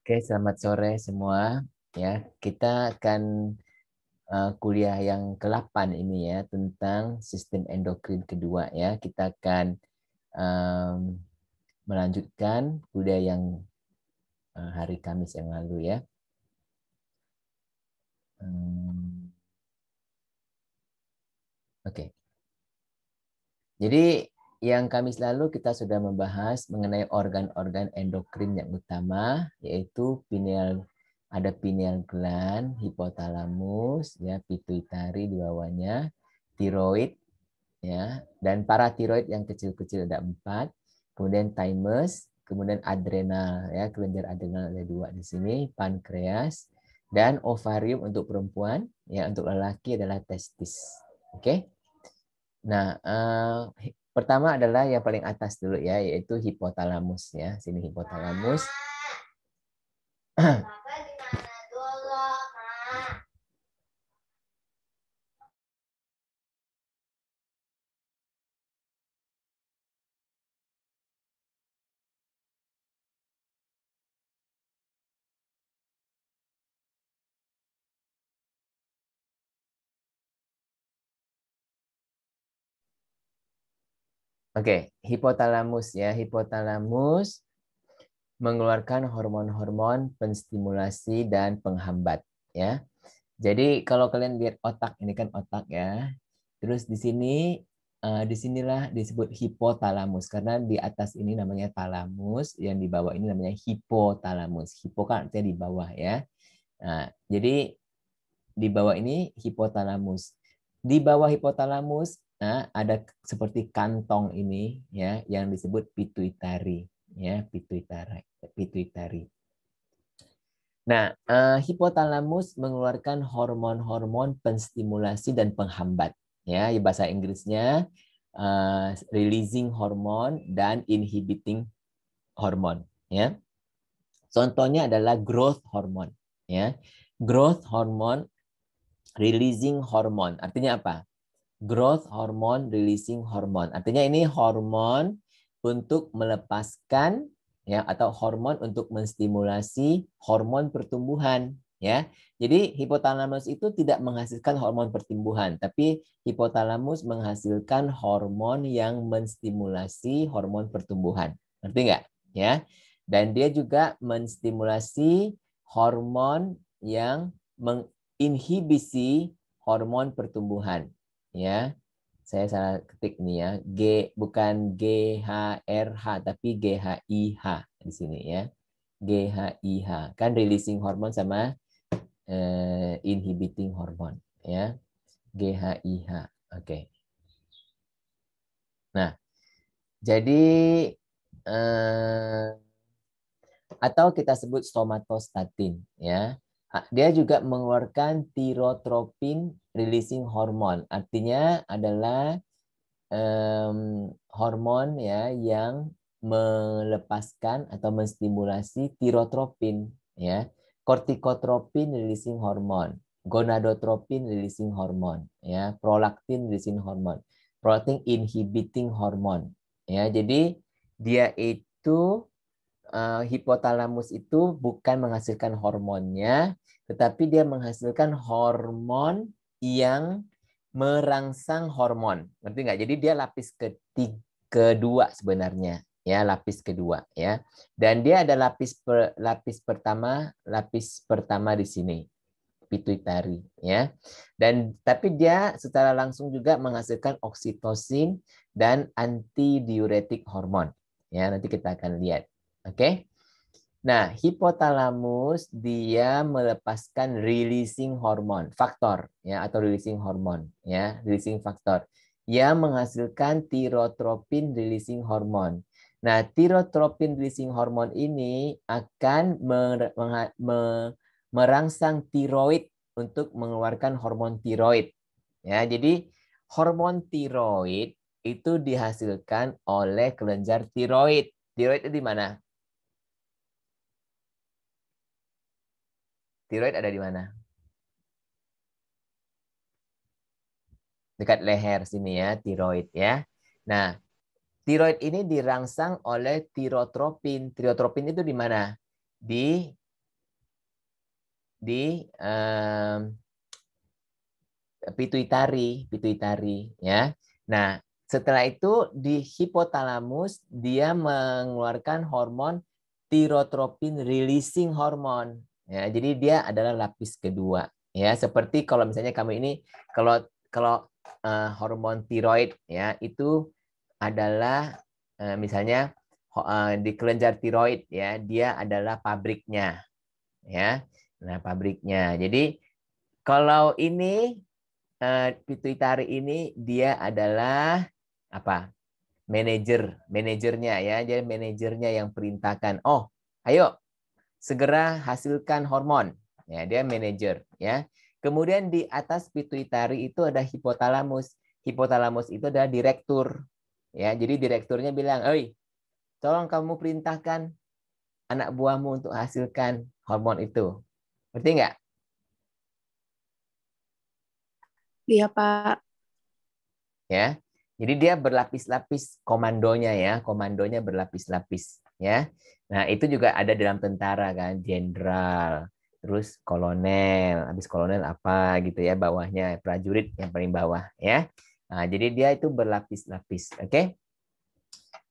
Oke, selamat sore semua. Ya, kita akan kuliah yang ke-8 ini ya tentang sistem endokrin kedua ya. Kita akan um, melanjutkan kuliah yang hari Kamis yang lalu ya. Oke. Jadi yang Kamis lalu kita sudah membahas mengenai organ-organ endokrin yang utama, yaitu ada pineal gland, hipotalamus, ya, pituitari di bawahnya, tiroid, ya, dan paratiroid yang kecil-kecil ada 4, kemudian thymus, kemudian adrenal, ya, kelenjar adrenal ada 2 di sini, pankreas, dan ovarium untuk perempuan, ya, untuk lelaki adalah testis. Oke. Nah, pertama adalah yang paling atas dulu ya, yaitu hipotalamus ya. Sini hipotalamus. Oke, hipotalamus ya. Hipotalamus mengeluarkan hormon-hormon penstimulasi dan penghambat ya. Jadi kalau kalian lihat otak, ini kan otak ya. Terus di sini disinilah disebut hipotalamus karena di atas ini namanya talamus, yang di bawah ini namanya hipotalamus. Hipo kan artinya di bawah ya. Nah, jadi di bawah ini hipotalamus. Di bawah hipotalamus, nah, ada seperti kantong ini ya yang disebut pituitari ya, pituitari. Nah, hipotalamus mengeluarkan hormon-hormon penstimulasi dan penghambat. Ya, bahasa Inggrisnya releasing hormone dan inhibiting hormone. Ya, contohnya adalah growth hormone. Ya, growth hormone, releasing hormone. Artinya apa? Growth hormone, releasing hormone. Artinya ini hormon untuk melepaskan ya atau hormon untuk menstimulasi hormon pertumbuhan ya. Jadi hipotalamus itu tidak menghasilkan hormon pertumbuhan, tapi hipotalamus menghasilkan hormon yang menstimulasi hormon pertumbuhan. Ngerti nggak? Ya. Dan dia juga menstimulasi hormon yang menginhibisi hormon pertumbuhan. Ya, saya salah ketik nih ya. Bukan GHRH tapi GHIH di sini ya. GHIH kan releasing hormone sama inhibiting hormone ya. GHIH. Oke. Nah, jadi atau kita sebut somatostatin ya. Dia juga mengeluarkan tirotropin releasing hormone. Artinya adalah hormon ya yang melepaskan atau menstimulasi tirotropin ya, kortikotropin releasing hormone, gonadotropin releasing hormone ya, prolaktin releasing hormone, prolaktin inhibiting hormone ya. Jadi dia itu hipotalamus itu bukan menghasilkan hormonnya, tetapi dia menghasilkan hormon yang merangsang hormon. Ngerti nggak? Jadi dia lapis kedua sebenarnya. Ya, lapis kedua ya. Dan dia ada lapis pertama di sini, pituitari ya. Dan tapi dia secara langsung juga menghasilkan oksitosin dan antidiuretik hormon. Ya, nanti kita akan lihat. Oke. Nah, hipotalamus dia melepaskan releasing hormon, faktor ya atau releasing hormon ya, releasing faktor yang menghasilkan tirotropin releasing hormon. Nah, tirotropin releasing hormon ini akan merangsang tiroid untuk mengeluarkan hormon tiroid. Ya, jadi hormon tiroid itu dihasilkan oleh kelenjar tiroid. Tiroid itu di mana? Tiroid ada di mana? Dekat leher sini ya, tiroid ya. Nah, tiroid ini dirangsang oleh tirotropin. Tirotropin itu di mana? Di di pituitari ya. Nah, setelah itu di hipotalamus dia mengeluarkan hormon tirotropin releasing hormone. Ya, jadi dia adalah lapis kedua. Ya, seperti kalau misalnya kamu ini kalau kalau hormon tiroid ya itu adalah misalnya di kelenjar tiroid ya, dia adalah pabriknya ya. Nah, pabriknya. Jadi kalau ini pituitari ini dia adalah apa? Manajernya ya. Jadi manajernya yang perintahkan. Oh, ayo segera hasilkan hormon. Ya, dia manajer ya. Kemudian di atas pituitari itu ada hipotalamus. Hipotalamus itu adalah direktur. Ya, jadi direkturnya bilang, "Oi, tolong kamu perintahkan anak buahmu untuk hasilkan hormon itu." Ngerti nggak? Iya, Pak. Ya. Jadi dia berlapis-lapis komandonya ya, komandonya berlapis-lapis ya. Nah, itu juga ada dalam tentara kan, jenderal, terus kolonel, habis kolonel apa gitu ya bawahnya, prajurit yang paling bawah ya. Nah, jadi dia itu berlapis-lapis, oke?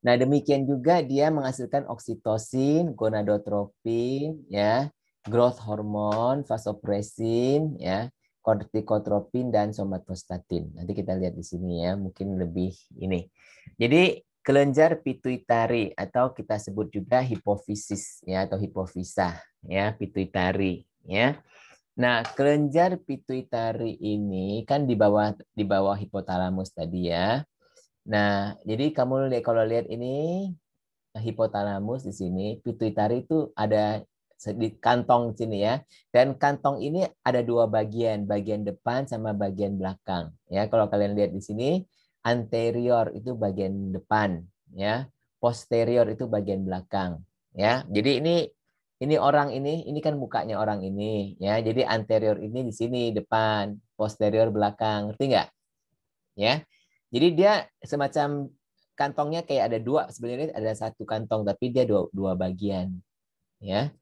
Nah, demikian juga dia menghasilkan oksitosin, gonadotropin, ya, growth hormone, vasopressin, ya, kortikotropin dan somatostatin. Nanti kita lihat di sini ya, mungkin lebih ini. Jadi kelenjar pituitari atau kita sebut juga hipofisis ya atau hipofisa ya, pituitari ya. Nah, kelenjar pituitari ini kan di bawah hipotalamus tadi ya. Nah, jadi kamu lihat kalau lihat ini hipotalamus di sini, pituitari itu ada di kantong sini ya. Dan kantong ini ada dua bagian, bagian depan sama bagian belakang. Ya, kalau kalian lihat di sini, anterior itu bagian depan, ya. Posterior itu bagian belakang, ya. Jadi ini orang ini kan mukanya orang ini, ya. Jadi anterior ini di sini depan, posterior belakang. Ngerti nggak? Ya. Jadi dia semacam kantongnya kayak ada dua, sebenarnya ada satu kantong tapi dia dua bagian ya,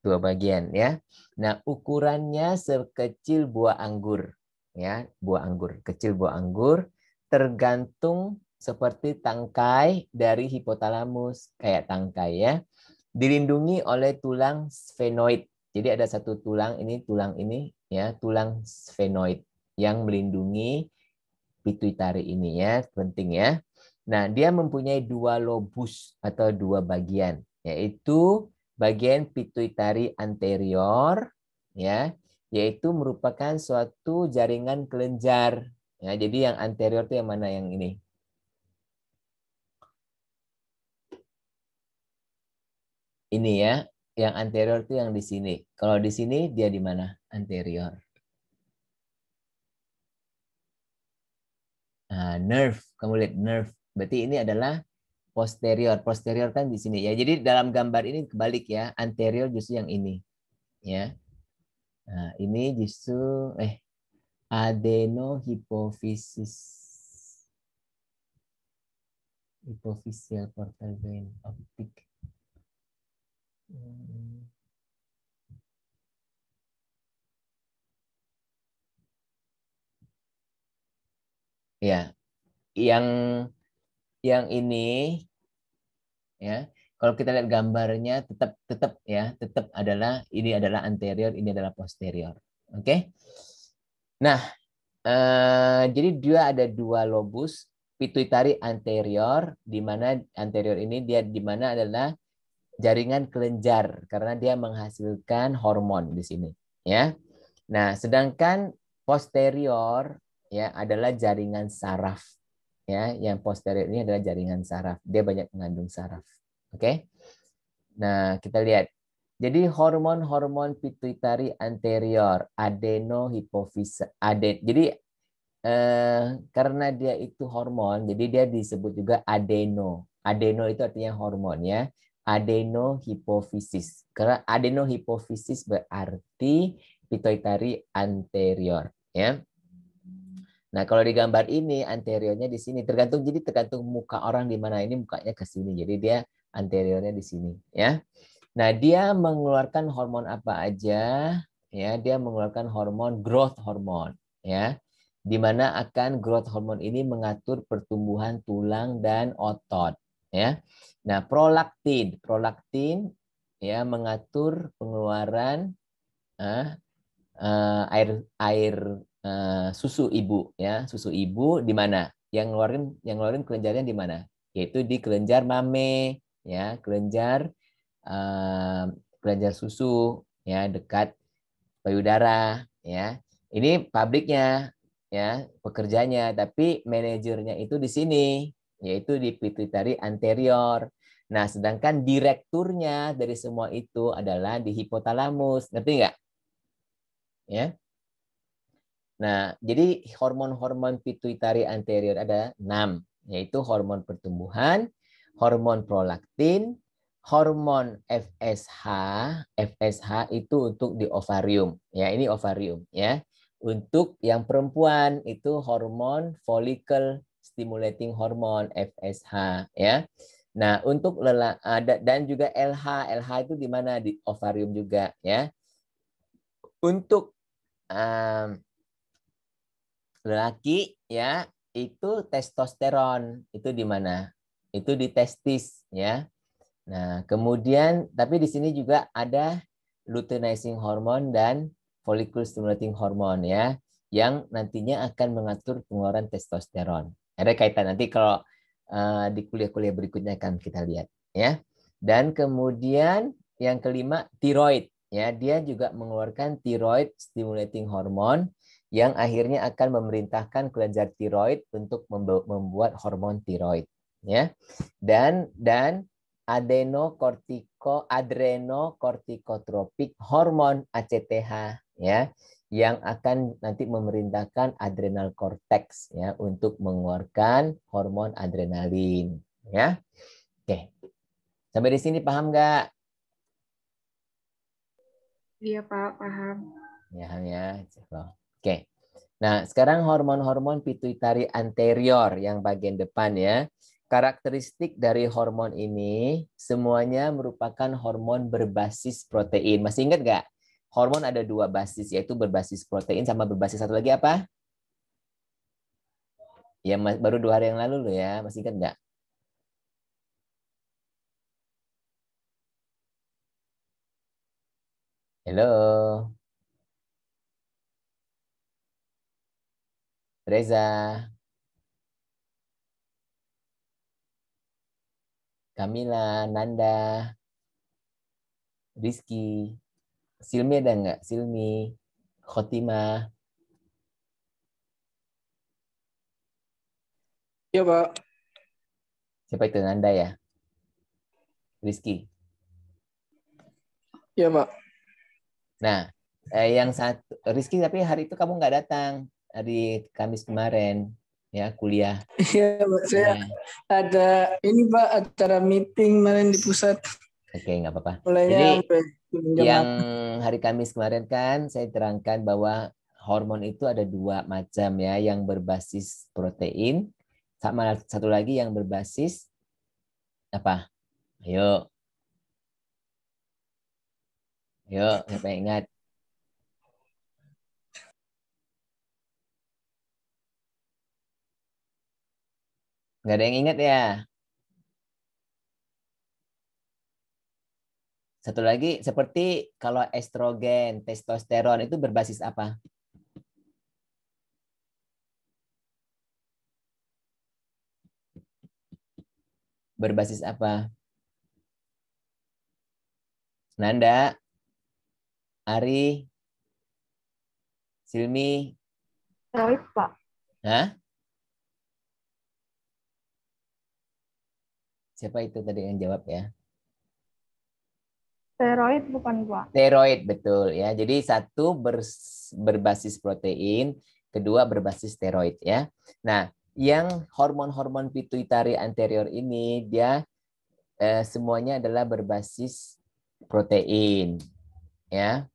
dua bagian ya. Nah, ukurannya sekecil buah anggur ya, buah anggur, kecil buah anggur, tergantung seperti tangkai dari hipotalamus kayak tangkai ya. Dilindungi oleh tulang sphenoid. Jadi ada satu tulang ini ya, tulang sphenoid yang melindungi pituitari ini ya, penting ya. Nah, dia mempunyai dua lobus atau dua bagian, yaitu bagian pituitari anterior ya, yaitu merupakan suatu jaringan kelenjar. Ya, jadi yang anterior itu yang mana yang ini? Ini ya, yang anterior itu yang di sini. Kalau di sini dia di mana? Anterior. Nah, nerve, kamu lihat nerve. Berarti ini adalah posterior. Posterior kan di sini ya. Jadi dalam gambar ini kebalik ya. Anterior justru yang ini ya. Nah, ini justru adenohipofisis. Hypophyseal portal vein optic. Ya, yang ini ya. Kalau kita lihat gambarnya tetap ya, tetap adalah ini adalah anterior, ini adalah posterior. Oke. Nah, jadi dia ada dua lobus, pituitari anterior, di mana anterior ini dia di mana adalah jaringan kelenjar karena dia menghasilkan hormon di sini, ya. Nah, sedangkan posterior ya adalah jaringan saraf, ya. Yang posterior ini adalah jaringan saraf. Dia banyak mengandung saraf. Oke. Nah, kita lihat. Jadi hormon-hormon pituitari anterior, adenohipofisa, jadi karena dia itu hormon, jadi dia disebut juga adeno. Adeno itu artinya hormon ya. Adenohipofisis. Karena adenohipofisis berarti pituitari anterior ya. Nah, kalau di gambar ini anteriornya di sini tergantung muka orang di mana, ini mukanya ke sini. Jadi dia anteriornya di sini ya. Nah, dia mengeluarkan hormon apa aja? ya, dia mengeluarkan hormon growth hormone, ya, di mana akan growth hormone ini mengatur pertumbuhan tulang dan otot, ya. Nah, prolaktin ya mengatur pengeluaran air susu ibu, ya, susu ibu di mana yang ngeluarin kelenjarnya di mana, yaitu di kelenjar mame, ya, kelenjar susu, ya, dekat payudara, ya. Ini pabriknya, ya, pekerjanya, tapi manajernya itu di sini, yaitu di pituitary anterior. Nah, sedangkan direkturnya dari semua itu adalah di hipotalamus. Ngerti nggak? Ya. Nah, jadi hormon-hormon pituitary anterior ada 6, yaitu hormon pertumbuhan, hormon prolaktin, hormon FSH. FSH itu untuk di ovarium, ya, ini ovarium, ya. Untuk yang perempuan itu hormon follicle stimulating hormone FSH, ya. Nah, untuk ada dan juga LH. LH itu di mana? Di ovarium juga, ya. Untuk lelaki, ya, itu testosteron itu di mana? Itu di testis, ya. Nah, kemudian tapi di sini juga ada luteinizing hormone dan follicle stimulating hormone, ya, yang nantinya akan mengatur pengeluaran testosteron. Ada kaitan nanti kalau di kuliah-kuliah berikutnya akan kita lihat, ya. Dan kemudian yang kelima tiroid, ya, dia juga mengeluarkan thyroid stimulating hormone yang akhirnya akan memerintahkan kelenjar tiroid untuk membuat hormon tiroid, ya. Dan adrenokortikotropik hormon ACTH, ya, yang akan nanti memerintahkan adrenal cortex, ya, untuk mengeluarkan hormon adrenalin, ya. Oke. Sampai di sini paham nggak? Iya, Pak, paham. Paham ya. Oke. Nah, sekarang hormon-hormon pituitari anterior yang bagian depan, ya. Karakteristik dari hormon ini semuanya merupakan hormon berbasis protein. Masih ingat nggak? Hormon ada 2 basis, yaitu berbasis protein sama berbasis satu lagi apa? Ya, baru 2 hari yang lalu loh, ya. Masih ingat nggak? Halo, Reza, Kamila, Nanda, Rizky, Silmi ada nggak? Silmi, Khotimah. Ya, Pak. Siapa itu? Nanda ya? Rizky. Ya, Pak. Nah, yang satu, Rizky, tapi hari itu kamu nggak datang, hari Kamis kemarin, ya, kuliah. Iya, Pak. Saya Ya. ada ini, Pak, acara meeting kemarin di pusat. Oke, nggak apa-apa. Mulainya Jadi sampai jam yang 8. hari Kamis kemarin kan saya terangkan bahwa hormon itu ada 2 macam, ya, yang berbasis protein, sama satu lagi yang berbasis apa? Ayo, siapa yang ingat? Nggak ada yang ingat ya? Satu lagi seperti kalau estrogen, testosteron itu berbasis apa? Berbasis apa? Nanda, Ari, Silmi, Steroid, Pak. hah? Siapa itu tadi yang jawab ya? Steroid bukan, Pak. Steroid, betul ya. Jadi satu berbasis protein, kedua berbasis steroid ya. Nah, yang hormon-hormon pituitari anterior ini dia semuanya adalah berbasis protein ya.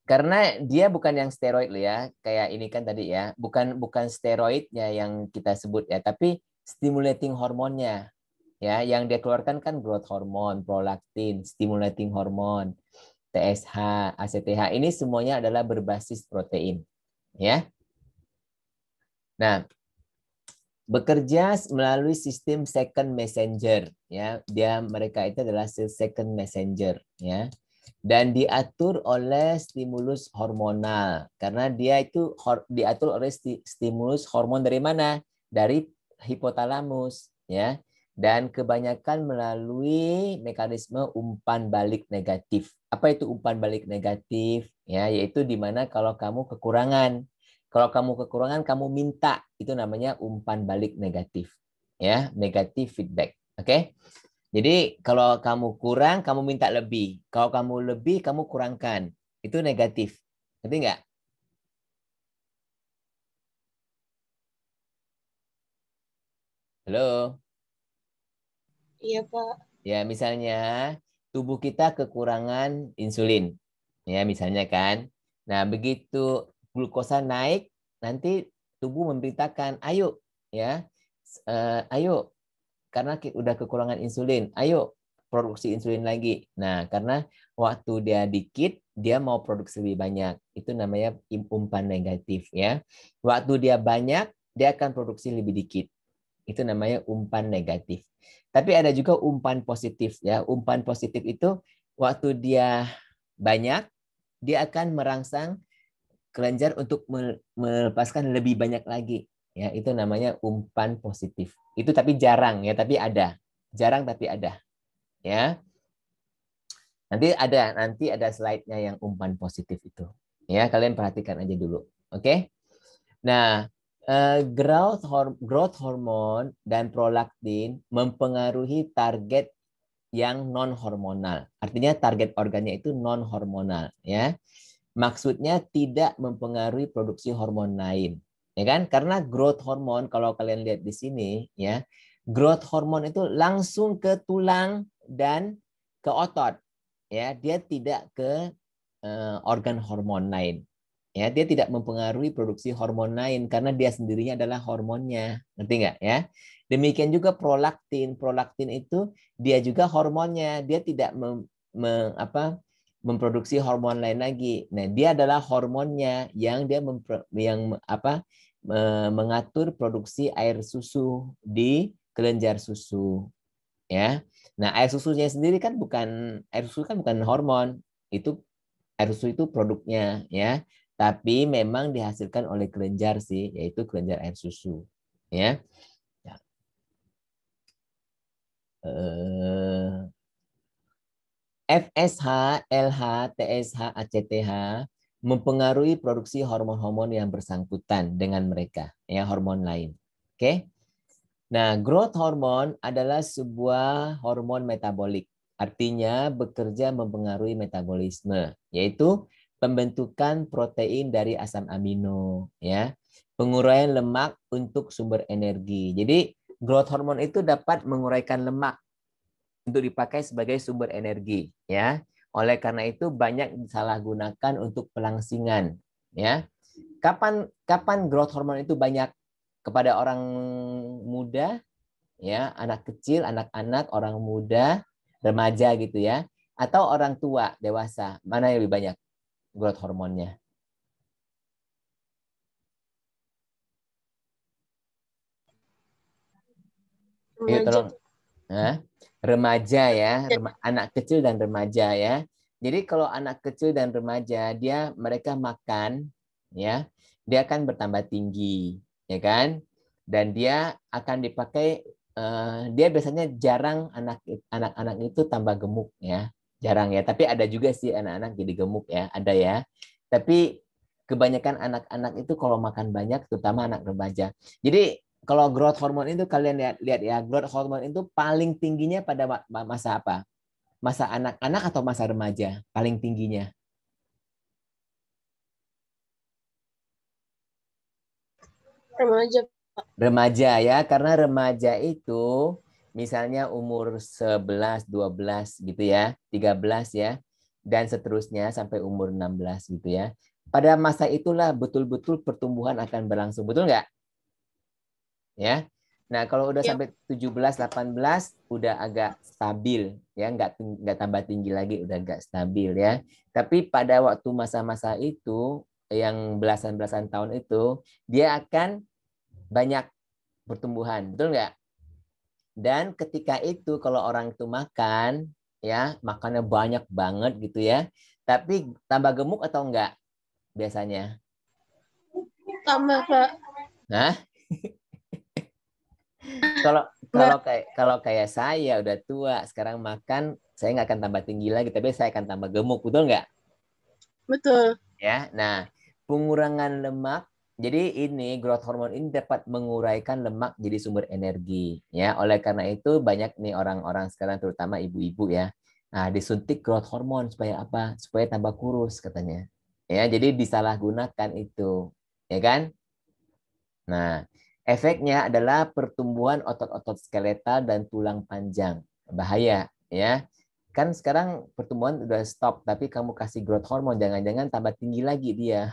Karena dia bukan yang steroid loh ya, kayak ini kan tadi ya, bukan steroidnya yang kita sebut ya, tapi stimulating hormonnya ya, yang dia keluarkan kan growth hormone, prolaktin, stimulating hormone. TSH, ACTH ini semuanya adalah berbasis protein, ya. Nah, bekerja melalui sistem second messenger, ya. Mereka itu adalah second messenger, ya. Dan diatur oleh stimulus hormonal karena dia itu diatur oleh stimulus hormon dari mana? Dari hipotalamus, ya. Dan kebanyakan melalui mekanisme umpan balik negatif. Apa itu umpan balik negatif? Ya, yaitu di mana kalau kamu kekurangan. Kalau kamu kekurangan, kamu minta. Itu namanya umpan balik negatif. Ya, negatif feedback. Oke? Jadi kalau kamu kurang, kamu minta lebih. Kalau kamu lebih, kamu kurangkan. Itu negatif. Ngerti nggak? Halo? Iya, Pak. Ya, misalnya tubuh kita kekurangan insulin. Ya, misalnya kan. Nah, begitu glukosa naik, nanti tubuh memberitakan, ayo, ya, ayo, karena udah kekurangan insulin, ayo produksi insulin lagi. Nah, karena waktu dia dikit, dia mau produksi lebih banyak. Itu namanya umpan negatif, ya. Waktu dia banyak, dia akan produksi lebih dikit. Itu namanya umpan negatif. Tapi ada juga umpan positif, ya. Umpan positif itu waktu dia banyak, dia akan merangsang kelenjar untuk melepaskan lebih banyak lagi. Ya, itu namanya umpan positif. Itu tapi jarang, ya, tapi ada. Jarang tapi ada. Ya. Nanti ada slide-nya yang umpan positif itu. Ya, kalian perhatikan aja dulu. Oke? Nah, growth hormone dan prolaktin mempengaruhi target yang non hormonal. Artinya target organnya itu non hormonal, ya. Maksudnya tidak mempengaruhi produksi hormon lain, ya kan? Karena growth hormone kalau kalian lihat di sini, ya, growth hormone itu langsung ke tulang dan ke otot, ya. Dia tidak ke organ hormon lain. Ya, dia tidak mempengaruhi produksi hormon lain karena dia sendirinya adalah hormonnya. Ngerti nggak, ya? Demikian juga prolaktin. Prolaktin itu dia juga hormonnya. Dia tidak memproduksi hormon lain lagi. Nah, dia adalah hormonnya yang mengatur produksi air susu di kelenjar susu, ya. Nah, air susunya sendiri kan air susu kan bukan hormon. Itu air susu itu produknya, ya. Tapi memang dihasilkan oleh kelenjar sih, yaitu kelenjar air susu, ya. FSH, LH, TSH, ACTH mempengaruhi produksi hormon-hormon yang bersangkutan dengan mereka, ya, hormon lain. Oke. Nah, growth hormone adalah sebuah hormon metabolik. Artinya bekerja mempengaruhi metabolisme, yaitu pembentukan protein dari asam amino, ya. Penguraian lemak untuk sumber energi. Jadi, growth hormone itu dapat menguraikan lemak untuk dipakai sebagai sumber energi, ya. Oleh karena itu banyak disalahgunakan untuk pelangsingan, ya. Kapan growth hormone itu banyak kepada orang muda, ya, anak kecil, anak-anak, orang muda, remaja gitu, ya, atau orang tua, dewasa, mana yang lebih banyak growth hormonnya? Ayo tolong. Nah, remaja, ya, anak kecil dan remaja, ya. Jadi kalau anak kecil dan remaja mereka makan, ya, dia akan bertambah tinggi, ya kan? Dan dia akan dipakai dia biasanya jarang anak-anak itu tambah gemuk, ya. Jarang, ya, tapi ada juga sih anak-anak jadi gemuk, ya, ada, ya. Tapi kebanyakan anak-anak itu kalau makan banyak, terutama anak remaja. Jadi kalau growth hormone itu kalian lihat ya, growth hormone itu paling tingginya pada masa apa? Masa anak-anak atau masa remaja? Paling tingginya. Remaja. Remaja, ya, karena remaja itu misalnya umur 11, 12 gitu, ya, 13, ya, dan seterusnya sampai umur 16 gitu, ya. Pada masa itulah betul-betul pertumbuhan akan berlangsung, betul nggak? Ya. Nah, kalau udah Iya. sampai 17, 18 udah agak stabil ya, nggak tambah tinggi lagi, udah agak stabil ya. Tapi pada waktu masa-masa itu yang belasan-belasan tahun itu dia akan banyak pertumbuhan, betul nggak? Dan ketika itu kalau orang itu makan ya, makannya banyak banget gitu ya. Tapi tambah gemuk atau enggak biasanya? Tambah, Pak. Nah, Kalau Enggak. kalau kayak saya udah tua, sekarang makan saya nggak akan tambah tinggi lagi, tapi saya akan tambah gemuk, betul nggak? Betul. Ya, nah pengurangan lemak, jadi ini growth hormone ini dapat menguraikan lemak jadi sumber energi, ya. Oleh karena itu banyak nih orang-orang sekarang, terutama ibu-ibu ya, nah disuntik growth hormone supaya apa? Supaya tambah kurus katanya, ya. Jadi disalahgunakan itu, ya kan? Nah, efeknya adalah pertumbuhan otot-otot skeletal dan tulang panjang. Bahaya, ya. Kan sekarang pertumbuhan udah stop, tapi kamu kasih growth hormone, jangan-jangan tambah tinggi lagi dia.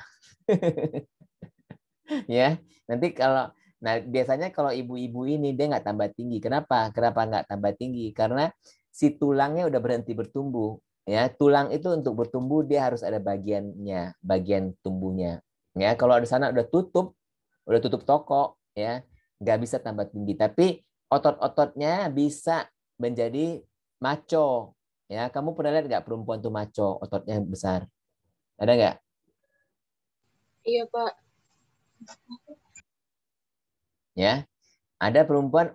Ya, nanti kalau, nah biasanya kalau ibu-ibu ini dia nggak tambah tinggi. Kenapa? Kenapa nggak tambah tinggi? Karena si tulangnya udah berhenti bertumbuh. Ya, tulang itu untuk bertumbuh dia harus ada bagiannya, bagian tumbuhnya. Ya, kalau di sana udah tutup toko, ya nggak bisa tambah tinggi. Tapi otot-ototnya bisa menjadi maco. Ya, kamu pernah lihat nggak perempuan tuh maco, ototnya besar? Ada nggak? Iya, Pak. Ya, ada perempuan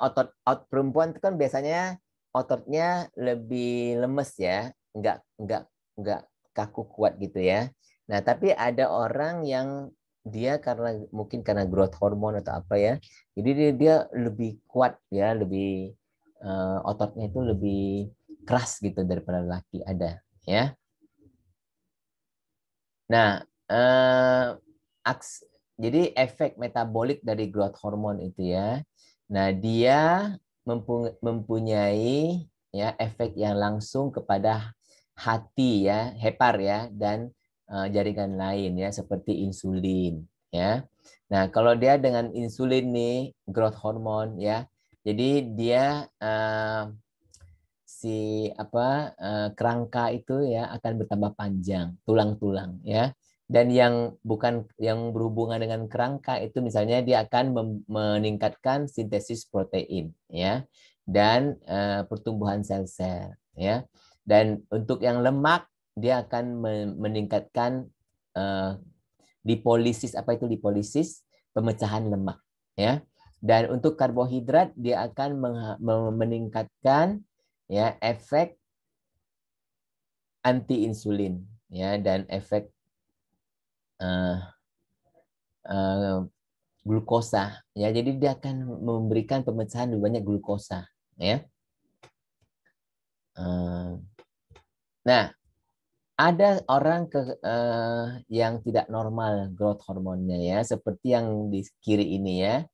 perempuan itu kan biasanya ototnya lebih lemes ya, nggak kaku kuat gitu ya. Nah, tapi ada orang yang dia karena mungkin karena growth hormone atau apa ya, jadi dia lebih kuat ya, lebih ototnya itu lebih keras gitu daripada laki, ada ya. Nah, jadi efek metabolik dari growth hormone itu ya. Nah, dia mempunyai ya efek yang langsung kepada hati ya, hepar ya, dan jaringan lain ya seperti insulin ya. Nah, kalau dia dengan insulin nih, growth hormone ya. Jadi dia si kerangka itu ya akan bertambah panjang, tulang-tulang ya. Dan yang bukan yang berhubungan dengan kerangka itu misalnya dia akan meningkatkan sintesis protein ya, dan pertumbuhan sel-sel ya. Dan untuk yang lemak dia akan meningkatkan lipolisis, apa itu lipolisis? Pemecahan lemak ya. Dan untuk karbohidrat dia akan meningkatkan ya efek anti insulin ya, dan efek uh, uh, glukosa ya. Jadi dia akan memberikan pemecahan lebih banyak glukosa ya. Nah, ada orang yang tidak normal growth hormonnya ya, seperti yang di kiri ini ya.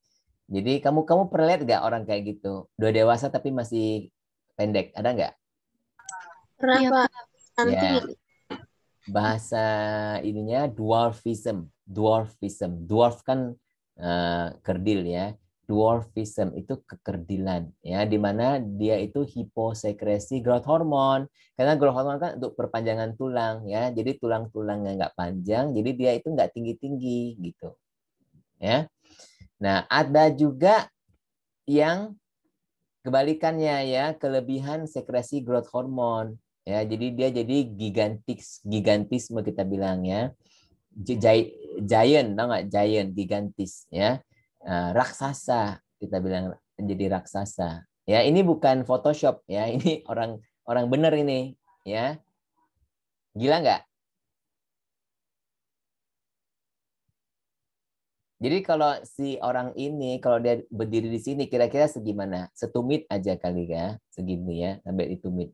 Jadi kamu pernah lihat nggak orang kayak gitu? Udah dewasa tapi masih pendek, ada nggak? Pernah, Iya, Pak. Nanti. Ya, bahasa ininya dwarfism. Dwarfism. Dwarf kan kerdil ya. Dwarfism itu kekerdilan ya, di mana dia itu hiposekresi growth hormone. Karena growth hormone kan untuk perpanjangan tulang ya. Jadi tulang-tulangnya nggak panjang, jadi dia itu nggak tinggi-tinggi gitu. Ya. Nah, ada juga yang kebalikannya ya, kelebihan sekresi growth hormone ya. Jadi dia jadi gigantisme kita bilang ya. Giant, tau nggak? Giant, gigantis ya. Raksasa kita bilang, jadi raksasa. Ya, ini bukan Photoshop ya, ini orang orang bener ini ya. Gila nggak? Jadi kalau si orang ini, kalau dia berdiri di sini, kira-kira segimana? Setumit aja kali ya, segini ya, sampai ditumit.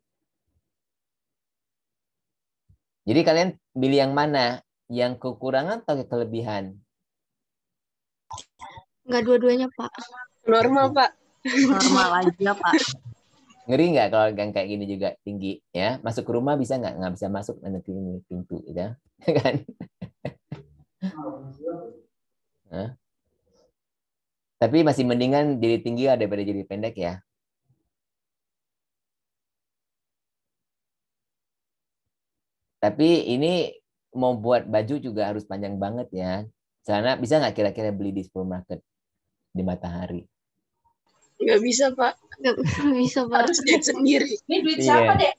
Jadi kalian pilih yang mana? Yang kekurangan atau kelebihan? Enggak dua-duanya, Pak. Normal, Pak. Normal aja, Pak. Ngeri nggak kalau yang kayak gini juga tinggi ya? Masuk ke rumah bisa nggak? Nggak bisa masuk, nanti ini pintu gitu kan? Hah? Tapi masih mendingan jadi tinggi daripada jadi pendek ya. Tapi ini mau buat baju juga harus panjang banget ya. Celana bisa nggak kira-kira beli di supermarket di Matahari? Nggak bisa, Pak. Nggak bisa, Pak. Harus jahit sendiri. Ini duit Iya. siapa, Dek?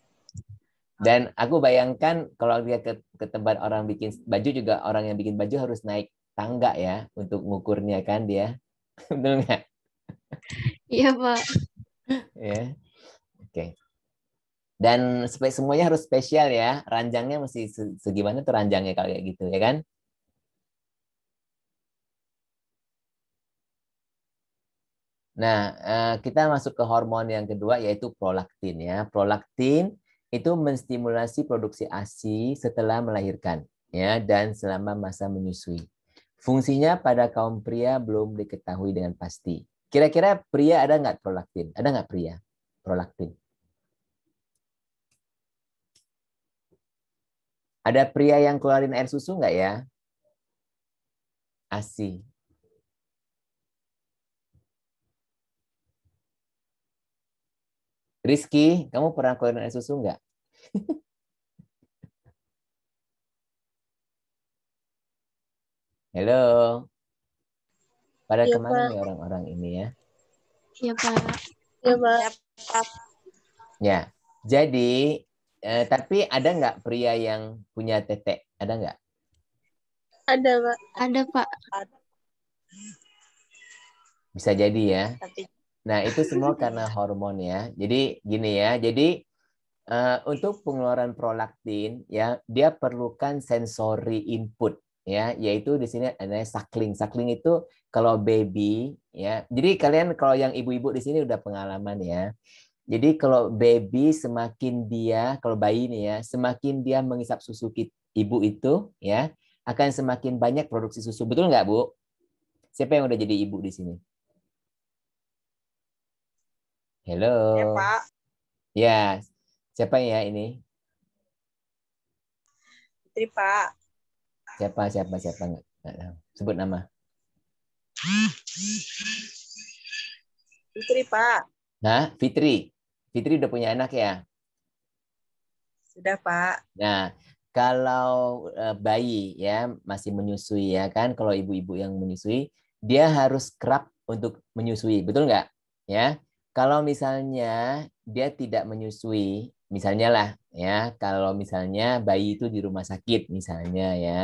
Dan aku bayangkan kalau dia ke tempat orang bikin baju juga orang yang bikin baju harus naik tangga ya untuk ngukurnya kan dia. Betul nggak? Iya, Pak. Ya. Oke. Dan semuanya harus spesial ya. Ranjangnya mesti segimana tuh ranjangnya kayak gitu ya kan? Nah, kita masuk ke hormon yang kedua yaitu prolaktin ya. Prolaktin itu menstimulasi produksi ASI setelah melahirkan ya dan selama masa menyusui. Fungsinya pada kaum pria belum diketahui dengan pasti. Kira-kira pria ada nggak prolaktin? Ada nggak pria prolaktin? Ada pria yang keluarin air susu nggak ya? ASI. Rizky, kamu pernah keluarin air susu nggak? Halo. Pada Iya, kemana Pak. nih orang-orang ini ya? Iya, Pak. Iya, Pak. Ya, jadi tapi ada nggak pria yang punya tetek? Ada nggak? Ada, Pak. Ada, Pak. Bisa jadi ya. Nah, itu semua karena hormon ya. Jadi gini ya. Jadi untuk pengeluaran prolaktin ya, dia perlukan sensory input ya, yaitu di sini ada suckling. Suckling itu kalau baby ya. Jadi kalian kalau yang ibu-ibu di sini udah pengalaman ya. Jadi kalau baby semakin dia, kalau bayi nih ya, semakin dia menghisap susu ibu itu ya, akan semakin banyak produksi susu. Betul nggak, Bu? Siapa yang udah jadi ibu di sini? Halo. Ya, Pak. Ya, siapa ya ini? Fitri, Pak. Siapa nggak tahu. Sebut nama. Fitri, Pak. Nah, Fitri. Fitri udah punya anak ya? Sudah, Pak. Nah, kalau bayi ya masih menyusui ya kan, kalau ibu-ibu yang menyusui, dia harus kerap untuk menyusui, betul nggak? Ya, kalau misalnya dia tidak menyusui, misalnya lah ya, kalau misalnya bayi itu di rumah sakit misalnya ya,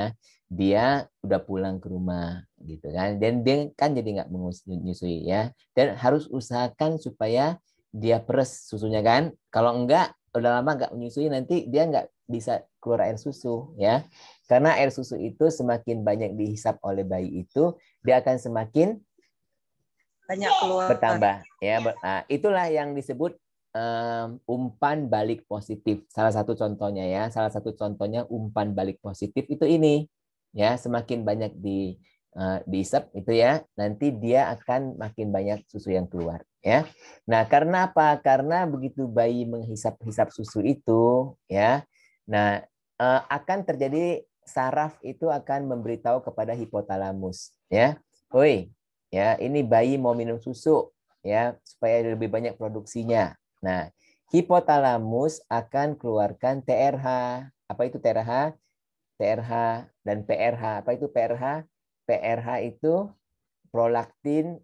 dia udah pulang ke rumah gitu kan, dan dia kan jadi nggak menyusui ya, dan harus usahakan supaya dia peres susunya kan, kalau enggak udah lama nggak menyusui nanti dia nggak bisa keluar air susu ya, karena air susu itu semakin banyak dihisap oleh bayi itu dia akan semakin Banyak keluar. bertambah ya. Nah, itulah yang disebut umpan balik positif. Salah satu contohnya umpan balik positif itu ini ya, semakin banyak dihisap itu ya, nanti dia akan makin banyak susu yang keluar ya. Nah, karena apa? Karena begitu bayi menghisap-hisap susu itu ya, nah akan terjadi saraf itu akan memberitahu kepada hipotalamus ya. Oi, ya, ini bayi mau minum susu ya, supaya lebih banyak produksinya. Nah, hipotalamus akan keluarkan TRH. Apa itu TRH? TRH dan PRH. Apa itu PRH? PRH itu prolaktin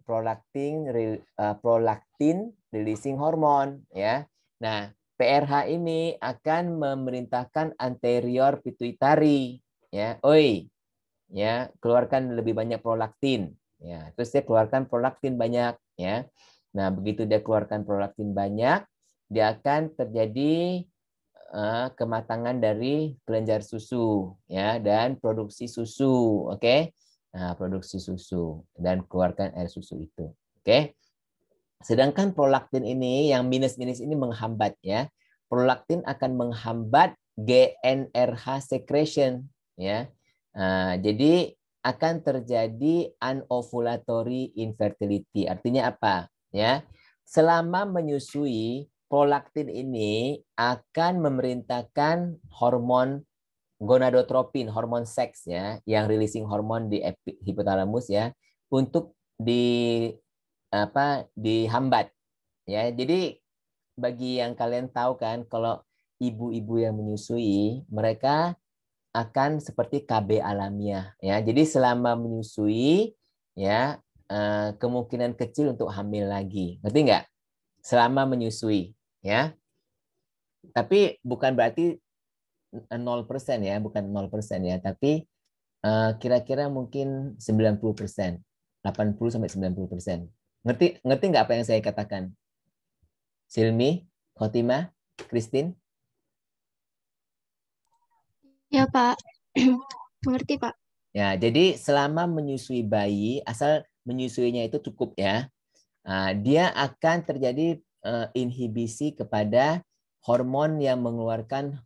releasing hormone ya. Nah, PRH ini akan memerintahkan anterior pituitary ya. Oi, ya, keluarkan lebih banyak prolaktin ya. Terus dia keluarkan prolaktin banyak ya. Nah, begitu dia keluarkan prolaktin banyak, dia akan terjadi kematangan dari kelenjar susu ya dan produksi susu, oke? Nah, produksi susu dan keluarkan air susu itu, oke? Sedangkan prolaktin ini yang minus-minus ini menghambat ya. Prolaktin akan menghambat GnRH secretion ya. Nah, jadi akan terjadi anovulatory infertility. Artinya apa? Ya, selama menyusui, prolaktin ini akan memerintahkan hormon gonadotropin, hormon seks ya, yang releasing hormon di hipotalamus ya, untuk dihambat. Ya, jadi bagi yang kalian tahu kan, kalau ibu-ibu yang menyusui, mereka akan seperti KB alamiah. Ya, jadi selama menyusui, ya kemungkinan kecil untuk hamil lagi. Ngerti nggak? Selama menyusui, ya. Tapi bukan berarti 0% ya, bukan 0% ya, tapi kira-kira mungkin 90%, 80-90%. Ngerti nggak apa yang saya katakan? Silmi, Khotimah, Christine? Ya, Pak. Mengerti, Pak. Ya, jadi selama menyusui bayi, asal menyusuinya itu cukup ya, dia akan terjadi inhibisi kepada hormon yang mengeluarkan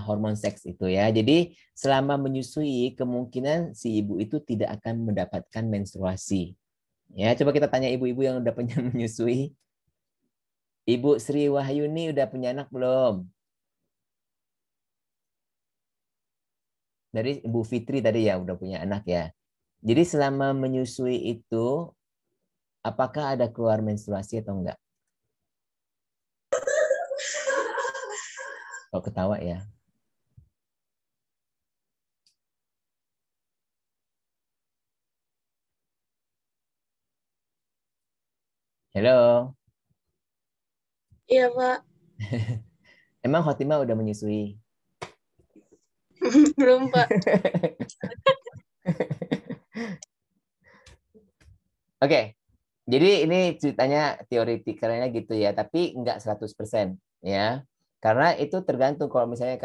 hormon seks itu ya. Jadi selama menyusui, kemungkinan si ibu itu tidak akan mendapatkan menstruasi. Ya, coba kita tanya ibu-ibu yang udah punya menyusui. Ibu Sri Wahyuni udah punya anak belum? Dari Ibu Fitri tadi ya udah punya anak ya. Jadi selama menyusui itu, apakah ada keluar menstruasi atau enggak? Kok ketawa ya? Halo. Iya, Pak. Emang Khotimah udah menyusui? Belum, Pak. Oke. Jadi ini ceritanya teoretikalnya gitu ya, tapi enggak 100% ya. Karena itu tergantung kalau misalnya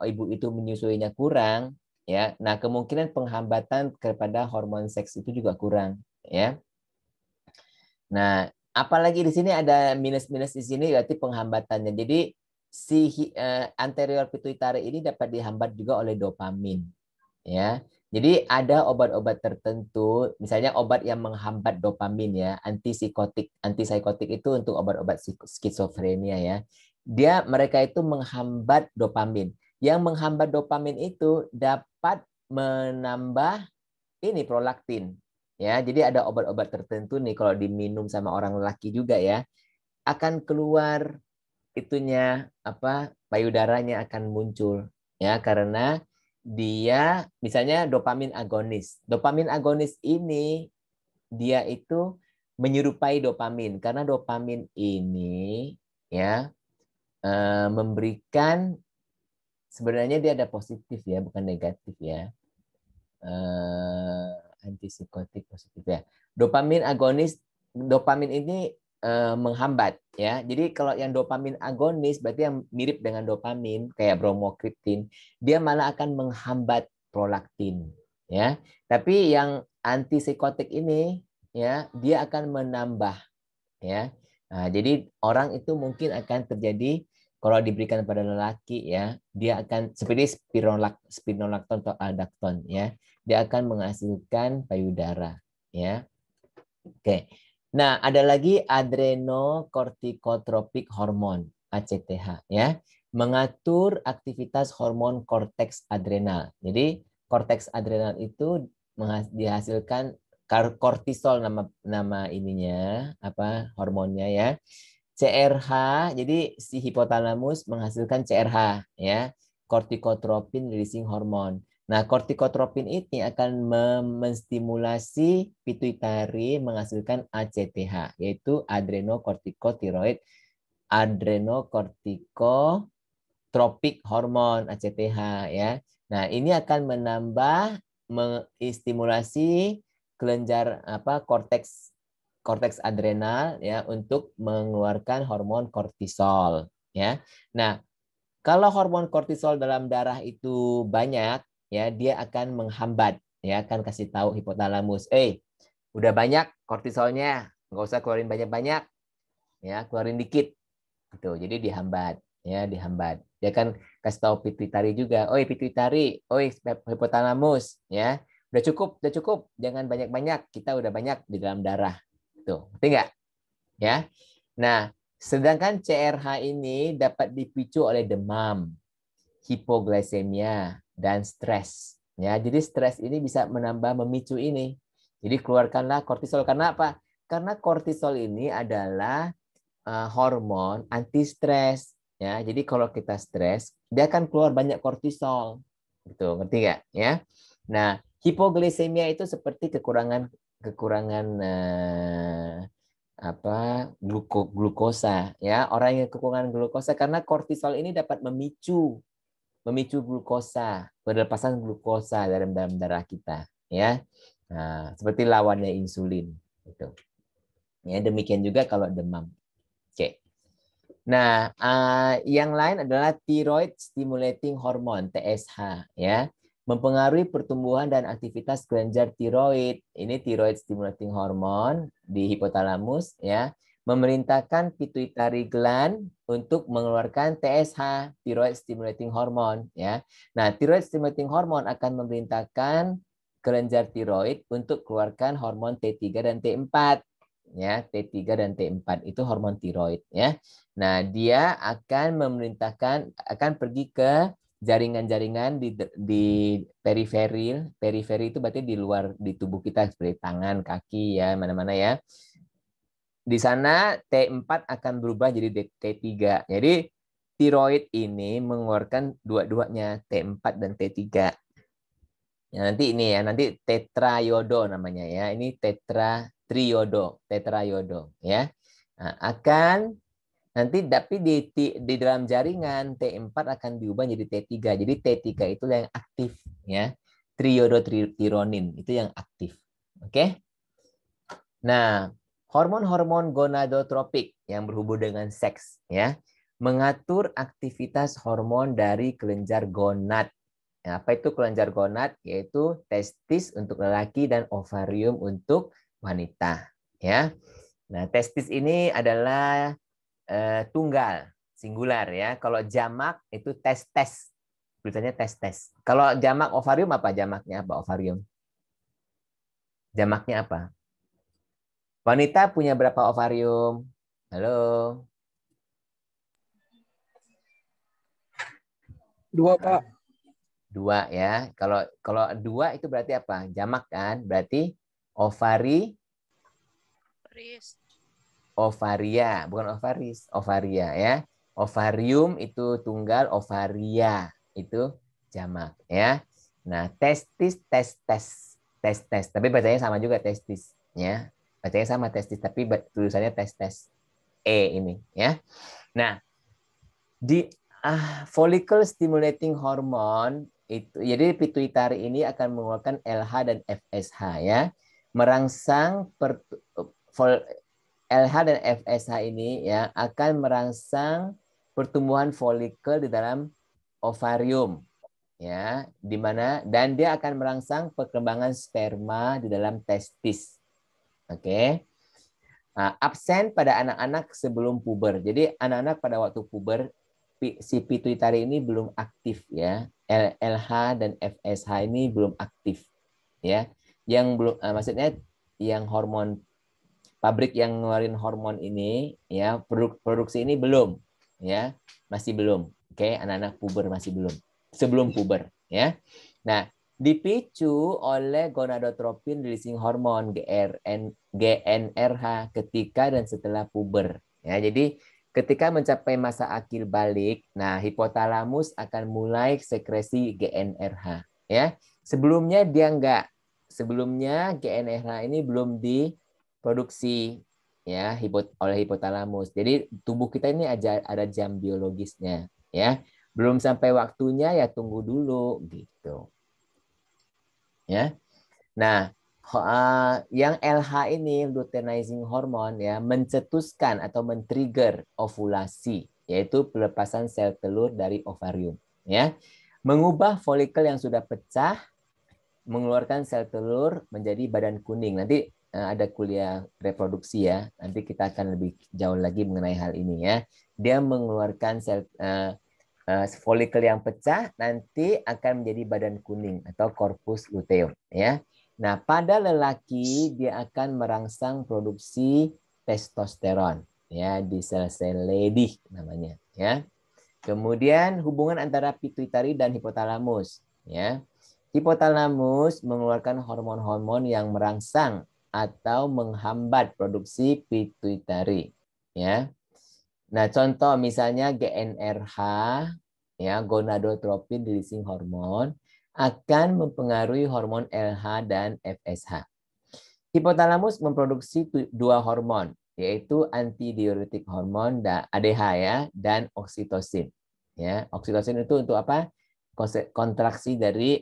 ibu itu menyusuinya kurang ya. Nah, kemungkinan penghambatan kepada hormon seks itu juga kurang ya. Nah, apalagi di sini ada minus-minus di sini berarti penghambatannya. Jadi si anterior pituitary ini dapat dihambat juga oleh dopamin ya. Jadi ada obat-obat tertentu, misalnya obat yang menghambat dopamin ya, antipsikotik. Antipsikotik itu untuk obat-obat skizofrenia ya. Mereka itu menghambat dopamin. Yang menghambat dopamin itu dapat menambah ini prolaktin. Ya, jadi ada obat-obat tertentu nih kalau diminum sama orang lelaki juga ya, akan keluar itunya payudaranya akan muncul ya karena dia misalnya dopamin agonis. Dopamin agonis ini dia itu menyerupai dopamin karena dopamin ini ya memberikan sebenarnya dia ada positif ya bukan negatif ya. Antipsikotik positif ya. Dopamin agonis, dopamin ini menghambat ya. Jadi kalau yang dopamin agonis berarti yang mirip dengan dopamin kayak bromokriptin, dia malah akan menghambat prolaktin ya. Tapi yang antipsikotik ini ya, dia akan menambah ya. Nah, jadi orang itu mungkin akan terjadi kalau diberikan pada lelaki ya, dia akan seperti spironolakton atau aldakton ya. Dia akan menghasilkan payudara ya. Oke. Nah, ada lagi adrenokortikotropik hormon ACTH ya, mengatur aktivitas hormon korteks adrenal. Jadi korteks adrenal itu dihasilkan kortisol nama ininya hormonnya ya. CRH, jadi si hipotalamus menghasilkan CRH ya, kortikotropin releasing hormone. Nah, kortikotropin ini akan menstimulasi pituitari menghasilkan ACTH, yaitu adrenokortikotiroid adrenokortikotropik hormon ACTH ya. Nah, ini akan menambah mengistimulasi kelenjar korteks adrenal ya untuk mengeluarkan hormon kortisol ya. Nah, kalau hormon kortisol dalam darah itu banyak ya, dia akan menghambat ya, akan kasih tahu hipotalamus, udah banyak kortisolnya, nggak usah keluarin banyak-banyak ya, keluarin dikit gitu. Jadi dihambat ya, dihambat. Dia kan kasih tahu pituitari juga, pituitari, hipotalamus ya. Udah cukup, jangan banyak-banyak, kita udah banyak di dalam darah. Tuh, ngerti nggak? Ya. Nah, sedangkan CRH ini dapat dipicu oleh demam, hipoglycemia, dan stres. Ya, jadi stres ini bisa memicu ini. Jadi keluarkanlah kortisol. Karena apa? Karena kortisol ini adalah hormon anti stres. Ya, jadi kalau kita stres, dia akan keluar banyak kortisol. Gitu, ngerti nggak? Ya. Nah, hipoglikemia itu seperti kekurangan glukosa, ya. Orang yang kekurangan glukosa karena kortisol ini dapat memicu glukosa, pelepasan glukosa dalam darah kita, ya. Nah, seperti lawannya insulin gitu. Ya, demikian juga kalau demam. Oke. Nah, yang lain adalah thyroid stimulating hormone (TSH), ya. Mempengaruhi pertumbuhan dan aktivitas kelenjar tiroid. Ini thyroid stimulating hormone di hipotalamus, ya. Memerintahkan pituitary gland untuk mengeluarkan TSH, thyroid stimulating hormone, ya. Nah, thyroid stimulating hormone akan memerintahkan kelenjar tiroid untuk keluarkan hormon T3 dan T4, ya. T3 dan T4 itu hormon tiroid, ya. Nah, dia akan akan pergi ke jaringan-jaringan di periferi. Periferi itu berarti di luar di tubuh kita seperti tangan, kaki, ya, mana-mana, ya. Di sana T4 akan berubah jadi T3. Jadi tiroid ini mengeluarkan dua-duanya, T4 dan T3. Ya, nanti ini ya, nanti tetraiodo namanya, ya. Ini tetraiodo, ya. Nah, akan nanti tapi di dalam jaringan T4 akan diubah jadi T3. Jadi T3 itu yang aktif, ya. Triiodotironin itu yang aktif. Oke? Nah, hormon-hormon gonadotropik yang berhubung dengan seks, ya, mengatur aktivitas hormon dari kelenjar gonad. Nah, apa itu kelenjar gonad? Yaitu testis untuk lelaki dan ovarium untuk wanita, ya. Nah, testis ini adalah tunggal, singular, ya. Kalau jamak itu testes. Tulisannya testes. Kalau jamak ovarium apa? Jamaknya apa ovarium? Jamaknya apa? Wanita punya berapa ovarium? Halo. 2, Pak. 2, ya. Kalau 2 itu berarti apa? Jamak kan? Berarti ovaria, bukan ovaris, ovaria, ya. Ovarium itu tunggal, ovaria itu jamak, ya. Nah, testis, testes. Tapi bacanya sama juga testis, ya. Bacanya sama testis, tapi tulisannya testes. Ini, ya. Nah, di follicle stimulating hormone itu, jadi pituitari ini akan mengeluarkan LH dan FSH, ya. Merangsang LH dan FSH ini, ya, akan merangsang pertumbuhan folikel di dalam ovarium, ya, di mana dan dia akan merangsang perkembangan sperma di dalam testis. Oke. Nah, absen pada anak-anak sebelum puber. Jadi anak-anak pada waktu puber si pituitari ini belum aktif, ya. LH dan FSH ini belum aktif, ya. Yang belum maksudnya yang hormon pabrik yang ngeluarin hormon ini, ya, produksi ini belum, ya, masih belum. Oke, anak-anak puber masih belum. Sebelum puber, ya. Nah, dipicu oleh gonadotropin releasing hormone GnRH ketika dan setelah puber, ya. Jadi ketika mencapai masa akil balik, nah hipotalamus akan mulai sekresi GnRH, ya. Sebelumnya dia enggak. Sebelumnya GnRH ini belum diproduksi, ya, oleh hipotalamus. Jadi tubuh kita ini ada jam biologisnya, ya. Belum sampai waktunya, ya tunggu dulu gitu. Ya. Nah, yang LH ini luteinizing hormone, ya, mencetuskan atau men-trigger ovulasi, yaitu pelepasan sel telur dari ovarium, ya. Mengubah folikel yang sudah pecah, mengeluarkan sel telur menjadi badan kuning. Nanti ada kuliah reproduksi, ya. Nanti kita akan lebih jauh lagi mengenai hal ini, ya. Dia mengeluarkan sel folikel yang pecah nanti akan menjadi badan kuning atau corpus luteum, ya. Nah, pada lelaki dia akan merangsang produksi testosteron, ya, di sel-sel ledi namanya, ya. Kemudian hubungan antara pituitari dan hipotalamus, ya. Hipotalamus mengeluarkan hormon-hormon yang merangsang atau menghambat produksi pituitari. Ya. Nah, contoh misalnya GnRH, ya, gonadotropin releasing hormone, akan mempengaruhi hormon LH dan FSH. Hipotalamus memproduksi dua hormon, yaitu antidiuretik hormon ADH ya, dan oksitosin. Ya, oksitosin itu untuk apa? Kontraksi dari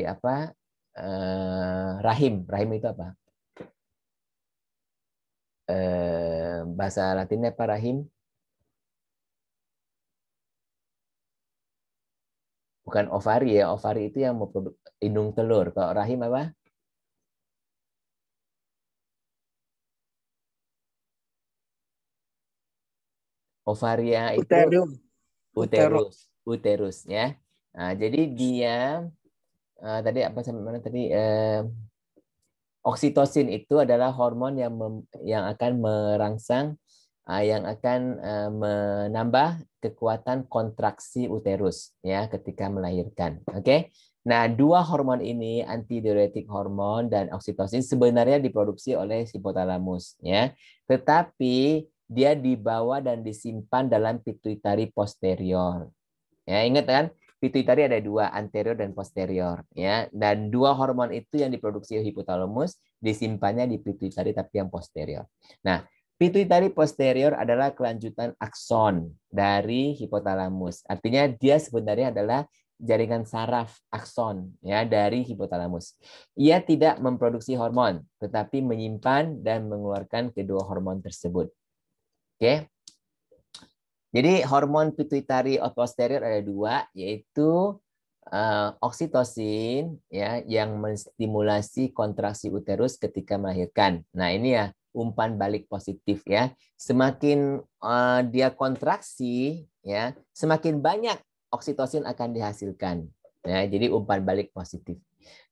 apa? Rahim. Rahim itu apa? Bahasa Latinnya apa rahim? Bukan ovari ya. Ovari itu yang indung telur. Kalau rahim apa? Ovaria itu uterus ya. Nah, jadi dia tadi apa sampai mana tadi? Oksitosin itu adalah hormon yang akan merangsang, yang akan menambah kekuatan kontraksi uterus ya ketika melahirkan. Oke. Nah, dua hormon ini, antidiuretik hormon dan oksitosin, sebenarnya diproduksi oleh hipotalamus ya. Tetapi dia dibawa dan disimpan dalam pituitari posterior. Ya, ingat kan? Pituitari ada dua, anterior dan posterior, ya. Dan dua hormon itu yang diproduksi hipotalamus disimpannya di pituitari tapi yang posterior. Nah, pituitari posterior adalah kelanjutan akson dari hipotalamus. Artinya dia sebenarnya adalah jaringan saraf akson ya dari hipotalamus. Ia tidak memproduksi hormon, tetapi menyimpan dan mengeluarkan kedua hormon tersebut. Oke. Jadi hormon pituitari posterior ada dua, yaitu oksitosin ya yang menstimulasi kontraksi uterus ketika melahirkan. Nah, ini ya umpan balik positif ya. Semakin dia kontraksi ya, semakin banyak oksitosin akan dihasilkan. Ya, jadi umpan balik positif.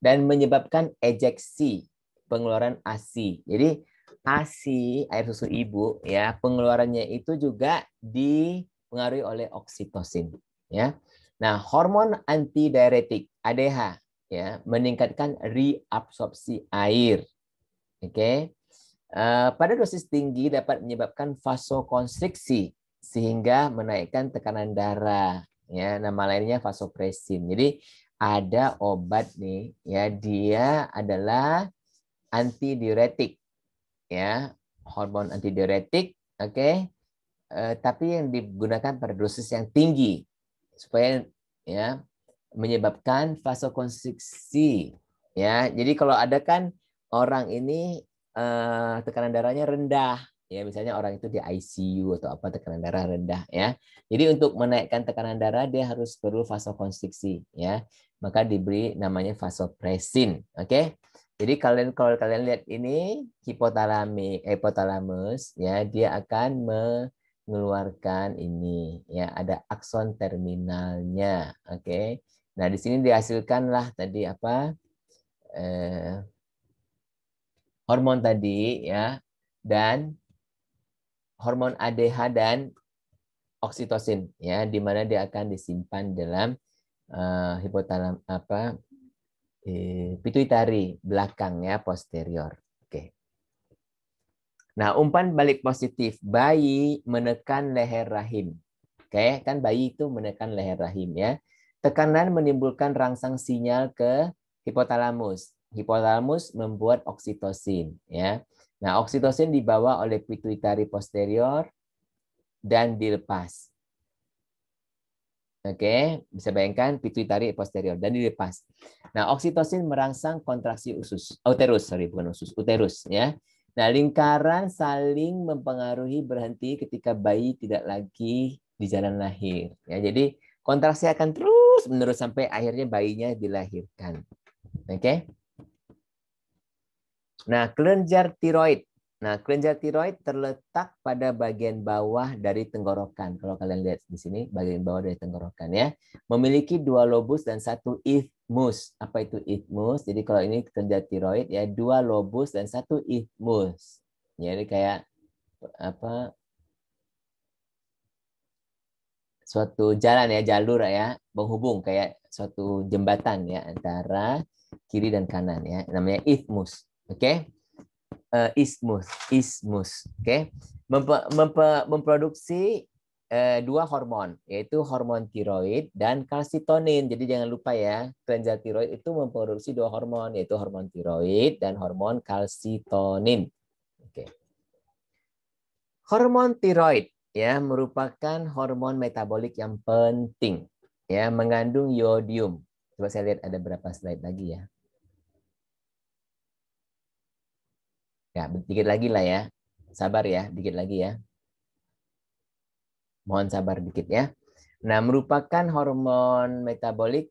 Dan menyebabkan ejeksi, pengeluaran ASI. Jadi ASI, air susu ibu, ya pengeluarannya itu juga dipengaruhi oleh oksitosin. Ya, nah hormon antidiuretik ADH ya meningkatkan reabsorpsi air. Oke, pada dosis tinggi dapat menyebabkan vasokonstriksi sehingga menaikkan tekanan darah. Ya, nama lainnya vasopresin. Jadi ada obat nih, ya dia adalah antidiuretik. Ya, hormon antidiuretik, oke. Tapi yang digunakan pada dosis yang tinggi supaya ya menyebabkan vasokonstriksi. Ya, jadi kalau ada kan orang ini tekanan darahnya rendah, ya misalnya orang itu di ICU atau apa tekanan darah rendah, ya. Jadi untuk menaikkan tekanan darah dia harus perlu vasokonstriksi, ya. Maka diberi namanya vasopresin, oke. Jadi kalau kalian lihat ini hipotalamus ya dia akan mengeluarkan ini ya ada akson terminalnya. Oke. Nah, di sini dihasilkanlah tadi apa? Hormon tadi ya dan hormon ADH dan oksitosin ya di mana dia akan disimpan dalam hipotalamus pituitari belakang ya posterior. Oke. Nah, umpan balik positif, bayi menekan leher rahim. Oke, kan bayi itu menekan leher rahim ya. Tekanan menimbulkan rangsang sinyal ke hipotalamus. Hipotalamus membuat oksitosin ya. Nah, oksitosin dibawa oleh pituitari posterior dan dilepas. Oke, bisa bayangkan pituitari posterior dan dilepas. Nah, oksitosin merangsang kontraksi uterus ya. Nah, lingkaran saling mempengaruhi berhenti ketika bayi tidak lagi di jalan lahir. Ya, jadi kontraksi akan terus menerus sampai akhirnya bayinya dilahirkan. Oke. Nah, kelenjar tiroid. Nah, kelenjar tiroid terletak pada bagian bawah dari tenggorokan. Kalau kalian lihat di sini, bagian bawah dari tenggorokan ya. Memiliki 2 lobus dan 1 isthmus. Apa itu isthmus? Jadi kalau ini kelenjar tiroid ya 2 lobus dan 1 isthmus. Jadi kayak apa? suatu jalan ya, jalur ya, penghubung kayak suatu jembatan ya antara kiri dan kanan ya. Namanya isthmus. Oke. Isthmus. Oke. Memproduksi dua hormon, yaitu hormon tiroid dan kalsitonin. Jadi jangan lupa ya, kelenjar tiroid itu memproduksi dua hormon, yaitu hormon tiroid dan hormon kalsitonin. Oke. Hormon tiroid ya merupakan hormon metabolik yang penting ya, mengandung iodium. Coba saya lihat ada berapa slide lagi ya. Ya, dikit lagi lah ya. Sabar ya, dikit lagi ya. Mohon sabar dikit ya. Nah, merupakan hormon metabolik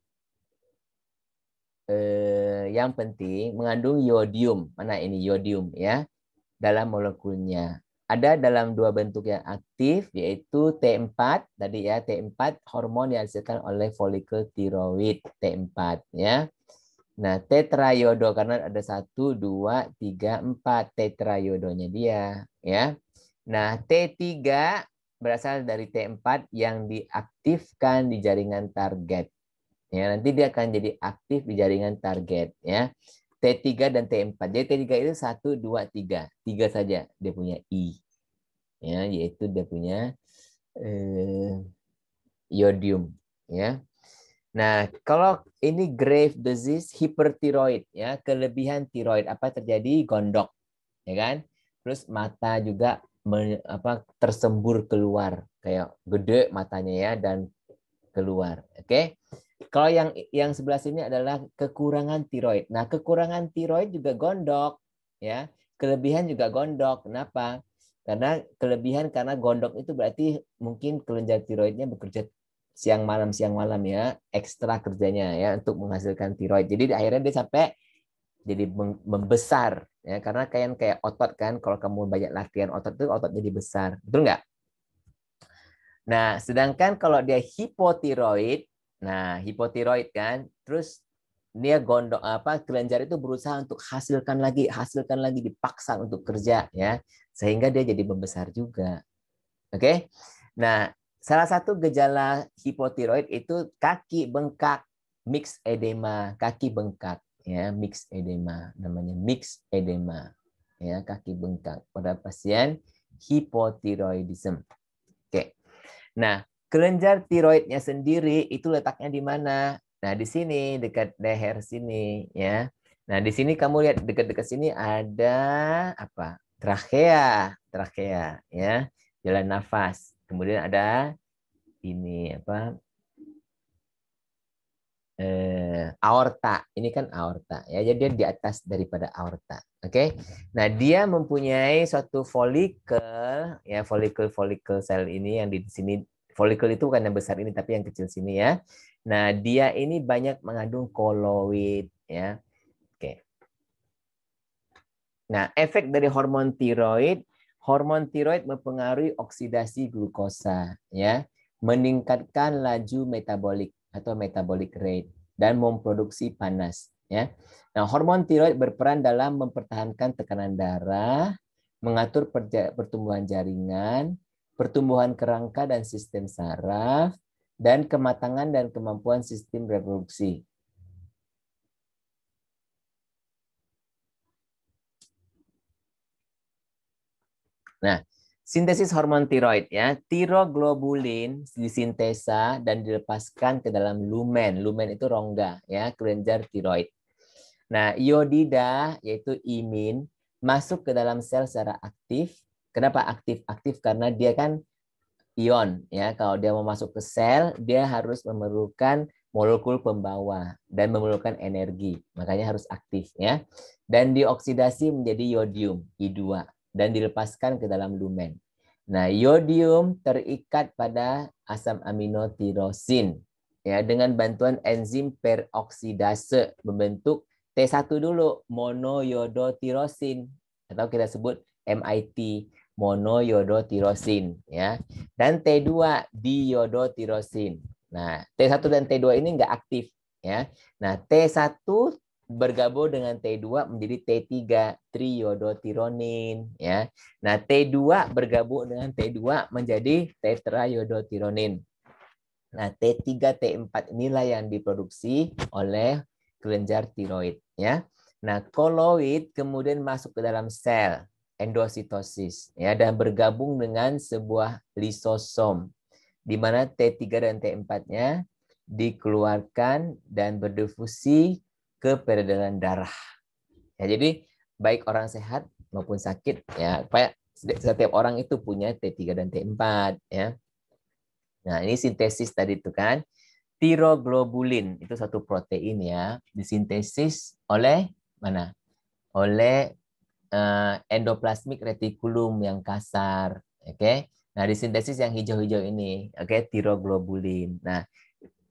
yang penting, mengandung iodium. Mana ini iodium ya? Dalam molekulnya. Ada dalam dua bentuk yang aktif, yaitu T4 tadi ya, T4 hormon yang dihasilkan oleh folikel tiroid T4 ya. Nah, tetraiodo karena ada 1, 2, 3, 4 tetraiodonya dia ya. Nah, T3 berasal dari T4 yang diaktifkan di jaringan target. Ya, nanti dia akan jadi aktif di jaringan target ya. T3 dan T4. Jadi T3 itu 1, 2, 3. 3 saja dia punya I. Ya, yaitu dia punya iodium. Ya. Nah, kalau ini grave disease hipertiroid, ya, kelebihan tiroid, apa terjadi? Gondok. Ya kan? Terus mata juga tersembur keluar. Kayak gede matanya ya, dan keluar. Oke. Kalau yang sebelah sini adalah kekurangan tiroid. Nah, kekurangan tiroid juga gondok, ya. Kelebihan juga gondok. Kenapa? Karena kelebihan karena gondok itu berarti mungkin kelenjar tiroidnya bekerja siang malam ya, ekstra kerjanya ya untuk menghasilkan tiroid. Jadi akhirnya dia sampai jadi membesar ya, karena kayak otot kan, kalau kamu banyak latihan otot itu otot jadi besar. Betul nggak? Nah, sedangkan kalau dia hipotiroid, nah hipotiroid kan, terus dia gondok kelenjar itu berusaha untuk hasilkan lagi, dipaksa untuk kerja ya, sehingga dia jadi membesar juga. Oke. Nah, salah satu gejala hipotiroid itu kaki bengkak, mixed edema, kaki bengkak ya, mixed edema, namanya mixed edema ya, kaki bengkak pada pasien hipotiroidism. Oke. Nah, kelenjar tiroidnya sendiri itu letaknya di mana? Nah, di sini dekat leher sini ya. Nah, di sini kamu lihat dekat-dekat sini ada apa? Trakea ya, jalan nafas. Kemudian ada ini apa? Aorta. Ini kan aorta ya. Jadi dia di atas daripada aorta. Oke. Nah, dia mempunyai suatu folikel ya, folikel sel ini yang di sini. Folikel itu bukan yang besar ini tapi yang kecil sini ya. Nah, dia ini banyak mengandung koloid ya. Oke. Nah, efek dari hormon tiroid mempengaruhi oksidasi glukosa ya, meningkatkan laju metabolik atau metabolic rate dan memproduksi panas ya. Nah, hormon tiroid berperan dalam mempertahankan tekanan darah, mengatur pertumbuhan jaringan, pertumbuhan kerangka dan sistem saraf, dan kematangan dan kemampuan sistem reproduksi. Nah, sintesis hormon tiroid ya, tiroglobulin disintesa dan dilepaskan ke dalam lumen. Lumen itu rongga ya, kelenjar tiroid. Nah, iodida yaitu imin masuk ke dalam sel secara aktif. Kenapa aktif? Aktif karena dia kan ion ya. Kalau dia mau masuk ke sel, dia harus memerlukan molekul pembawa dan memerlukan energi. Makanya harus aktif ya. Dan dioksidasi menjadi iodium, I2, dan dilepaskan ke dalam lumen. Nah, iodium terikat pada asam amino tirosin ya, dengan bantuan enzim peroksidase membentuk T1 dulu, monoiodotirosin, atau kita sebut MIT, monoiodotirosin ya. Dan T2 diiodotirosin. Nah, T1 dan T2 ini enggak aktif ya. Nah, T1 bergabung dengan T2 menjadi T3 triiodotironin ya. Nah, T2 bergabung dengan T2 menjadi tetraiodotironin. Nah, T3, T4 inilah yang diproduksi oleh kelenjar tiroid ya. Nah, koloid kemudian masuk ke dalam sel endositosis ya dan bergabung dengan sebuah lisosom di mana T3 dan T4-nya dikeluarkan dan berdifusi ke peredaran darah. Ya, jadi baik orang sehat maupun sakit ya, setiap orang itu punya T3 dan T4 ya. Nah, ini sintesis tadi itu kan. Tiroglobulin itu satu protein ya, disintesis oleh mana? Oleh endoplasmic reticulum yang kasar, oke? Nah, disintesis yang hijau-hijau ini, oke, tiroglobulin. Nah,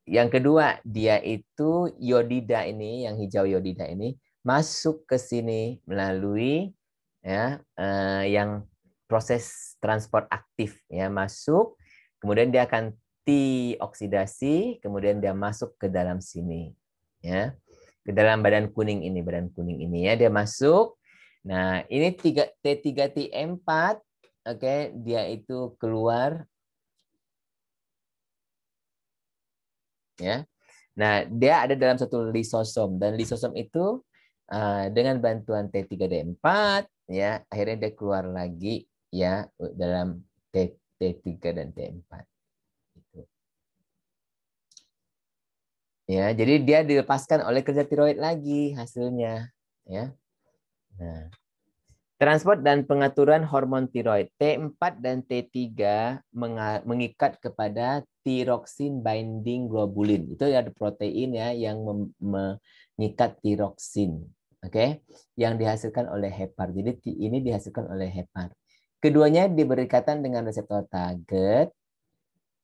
yang kedua, dia itu iodida ini, yang hijau iodida ini masuk ke sini melalui ya yang proses transport aktif ya, masuk, kemudian dia akan dioksidasi, kemudian dia masuk ke dalam sini ya, ke dalam badan kuning ini ya, dia masuk. Nah, ini T3 T4, oke, dia itu keluar ya. Nah, dia ada dalam satu lisosom dan lisosom itu dengan bantuan T3D4 ya, akhirnya dia keluar lagi ya dalam T3 dan T4. Gitu. Ya, jadi dia dilepaskan oleh kerja tiroid lagi hasilnya ya. Nah, transport dan pengaturan hormon tiroid. T4 dan T3 mengikat kepada tiroksin binding globulin. Itu ada protein ya yang mengikat tiroksin. Oke, yang dihasilkan oleh hepar. Jadi ini dihasilkan oleh hepar. Keduanya diberikan dengan reseptor target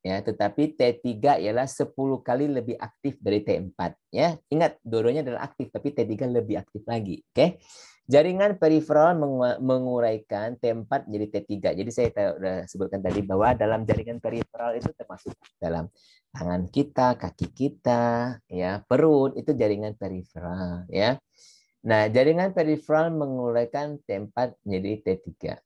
ya, tetapi T3 ialah 10 kali lebih aktif dari T4 ya. Ingat, dua-duanya adalah aktif tapi T3 lebih aktif lagi. Oke. Jaringan periferal menguraikan T4 menjadi T3. Jadi saya sudah sebutkan tadi bahwa dalam jaringan periferal itu termasuk dalam tangan kita, kaki kita, ya, perut, itu jaringan periferal ya. Nah, jaringan periferal menguraikan T4 menjadi T3.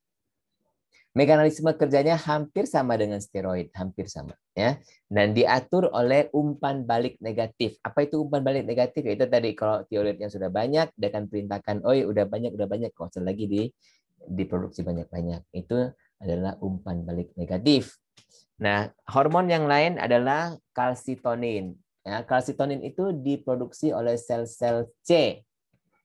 Mekanisme kerjanya hampir sama dengan steroid, hampir sama ya. Dan diatur oleh umpan balik negatif. Apa itu umpan balik negatif? Itu tadi kalau tiroidnya sudah banyak, dia akan perintahkan, "Oi, udah banyak, kok lagi diproduksi banyak-banyak." Itu adalah umpan balik negatif. Nah, hormon yang lain adalah kalsitonin. Ya, kalsitonin itu diproduksi oleh sel-sel C,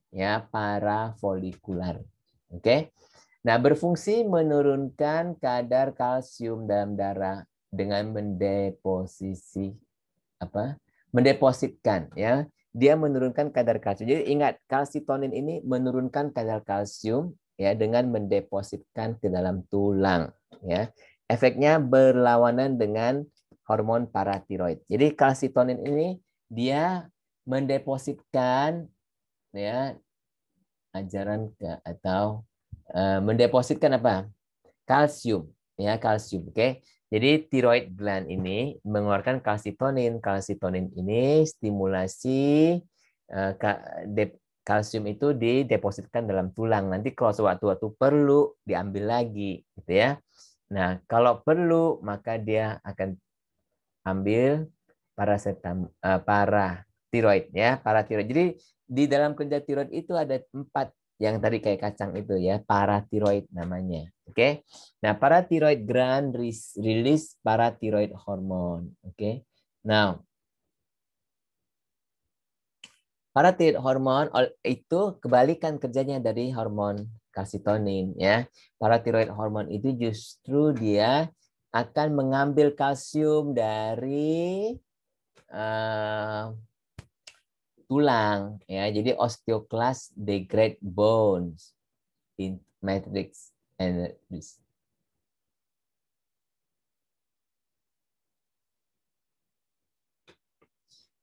ya, parafolikular. Oke. Nah, berfungsi menurunkan kadar kalsium dalam darah dengan mendepositkan ya. Dia menurunkan kadar kalsium. Jadi ingat, kalsitonin ini menurunkan kadar kalsium ya dengan mendepositkan ke dalam tulang ya. Efeknya berlawanan dengan hormon paratiroid. Jadi kalsitonin ini dia mendepositkan ya atau mendepositkan apa? Kalsium, ya, kalsium. Oke. Jadi thyroid gland ini mengeluarkan kalsitonin. Kalsitonin ini stimulasi kalsium itu didepositkan dalam tulang. Nanti kalau sewaktu-waktu perlu diambil lagi, gitu ya. Nah, kalau perlu maka dia akan ambil paratiroid ya, paratiroid. Jadi di dalam kerja tiroid itu ada 4 yang tadi kayak kacang itu ya, paratiroid namanya. Oke. Nah, paratiroid gland release paratiroid hormone. Oke. Now, paratiroid hormone itu kebalikan kerjanya dari hormon kalsitonin ya. Paratiroid hormone itu justru dia akan mengambil kalsium dari tulang ya. Jadi osteoclast degrade bones in matrix and this.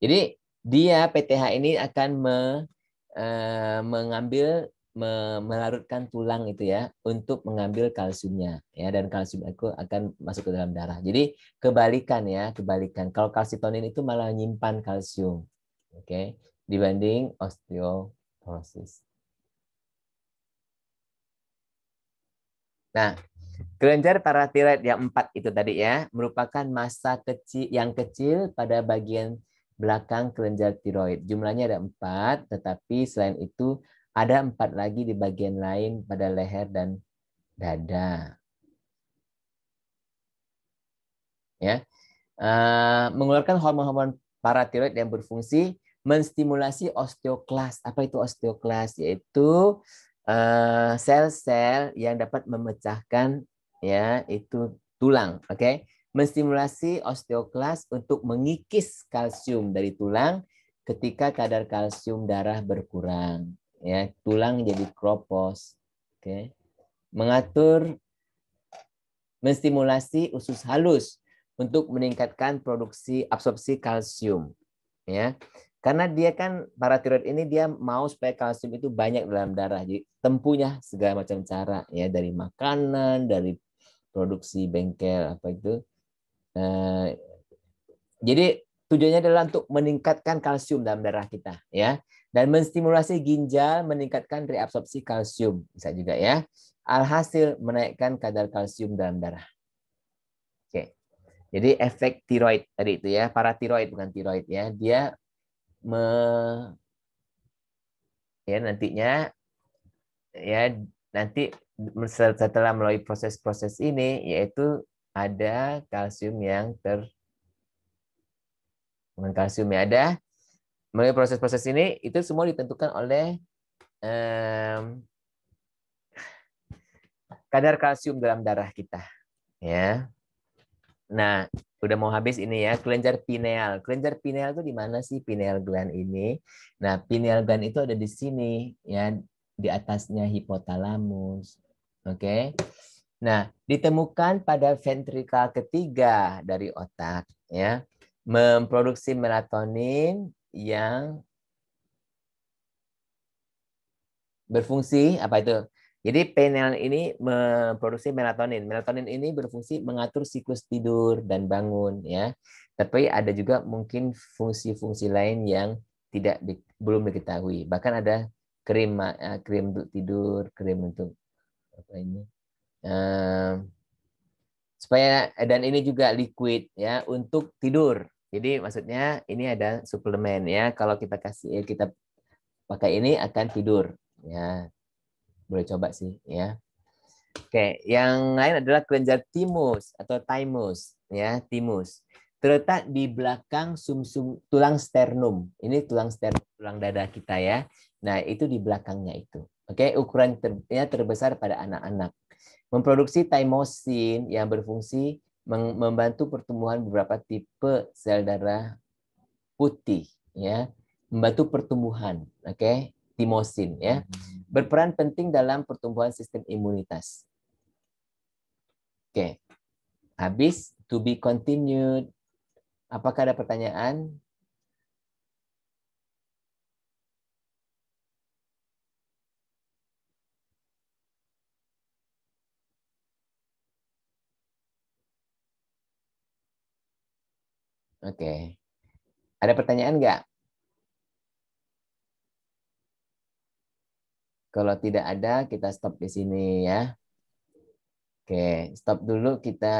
Jadi dia PTH ini akan mengambil melarutkan tulang itu ya untuk mengambil kalsiumnya ya, dan kalsium itu akan masuk ke dalam darah. Jadi kebalikan ya, kebalikan. Kalau kalsitonin itu malah nyimpan kalsium. Oke, dibanding osteoporosis. Nah, Kelenjar paratiroid yang 4 itu tadi ya, merupakan massa kecil yang kecil pada bagian belakang kelenjar tiroid. Jumlahnya ada 4, tetapi selain itu ada 4 lagi di bagian lain pada leher dan dada. Ya, mengeluarkan hormon-hormon paratiroid yang berfungsi menstimulasi osteoklas. Apa itu osteoklas? Yaitu sel-sel yang dapat memecahkan ya itu tulang. Oke, menstimulasi osteoklas untuk mengikis kalsium dari tulang ketika kadar kalsium darah berkurang. Ya, tulang jadi kropos. Oke, menstimulasi usus halus untuk meningkatkan produksi absorpsi kalsium, ya. Karena dia kan paratiroid ini dia mau supaya kalsium itu banyak dalam darah. Jadi tempuhnya segala macam cara ya, dari makanan, dari produksi bengkel apa itu. Jadi tujuannya adalah untuk meningkatkan kalsium dalam darah kita ya, dan menstimulasi ginjal meningkatkan reabsorpsi kalsium bisa juga ya. Alhasil menaikkan kadar kalsium dalam darah. Oke. Jadi efek tiroid tadi itu ya, paratiroid bukan tiroid ya. Dia ya nantinya ya nanti setelah melalui proses-proses ini yaitu ada kalsium yang kalsium ya ada melalui proses-proses ini itu semua ditentukan oleh kadar kalsium dalam darah kita ya. Nah, udah mau habis ini ya, kelenjar pineal. Kelenjar pineal itu di mana sih pineal gland ini? Nah, pineal gland itu ada di sini ya, di atasnya hipotalamus. Oke. Nah, ditemukan pada ventrikal ketiga dari otak ya, memproduksi melatonin yang berfungsi apa itu? Jadi pineal ini memproduksi melatonin. Melatonin ini berfungsi mengatur siklus tidur dan bangun ya. Tapi ada juga mungkin fungsi-fungsi lain yang belum diketahui. Bahkan ada krim untuk tidur, krim untuk apa ini? Supaya dan ini juga liquid ya untuk tidur. Jadi maksudnya ini ada suplemen ya. Kalau kita pakai ini akan tidur ya. Boleh coba sih ya. Oke, yang lain adalah kelenjar thymus atau thymus ya, thymus. Terletak di belakang sumsum tulang sternum. Ini tulang sternum, tulang dada kita ya. Nah, itu di belakangnya itu. Oke, ukuran terbesar pada anak-anak. Memproduksi thymosin yang berfungsi membantu pertumbuhan beberapa tipe sel darah putih ya, membantu pertumbuhan. Oke, thymosin ya. Berperan penting dalam pertumbuhan sistem imunitas. Oke. Habis, to be continued. Apakah ada pertanyaan? Oke. Ada pertanyaan nggak? Kalau tidak ada, kita stop di sini ya. Oke, stop dulu kita.